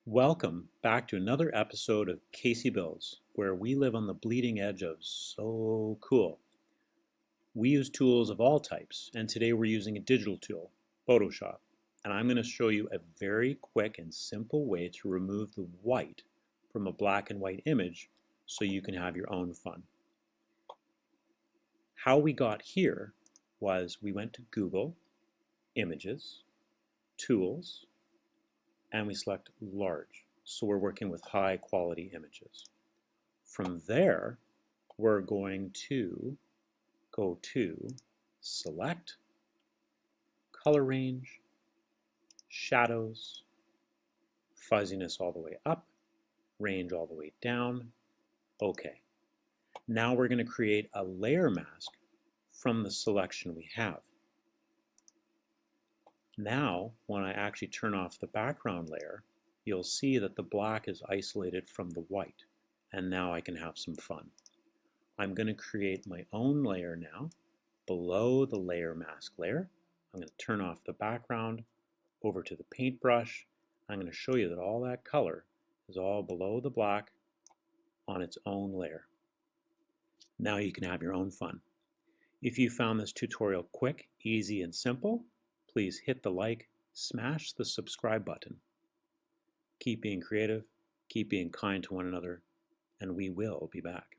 Welcome back to another episode of Casey Bills, where we live on the bleeding edge of so cool. We use tools of all types, and today we're using a digital tool, Photoshop. And I'm going to show you a very quick and simple way to remove the white from a black and white image so you can have your own fun. How we got here was we went to Google, Images, Tools, and we select large. So we're working with high quality images. From there, we're going to go to select, color range, shadows, fuzziness all the way up, range all the way down. Okay. Now we're going to create a layer mask from the selection we have. Now, when I actually turn off the background layer, you'll see that the black is isolated from the white. And now I can have some fun. I'm going to create my own layer now below the layer mask layer. I'm going to turn off the background, over to the paintbrush. I'm going to show you that all that color is all below the black on its own layer. Now you can have your own fun. If you found this tutorial quick, easy, and simple, please hit the like, smash the subscribe button. Keep being creative, keep being kind to one another, and we will be back.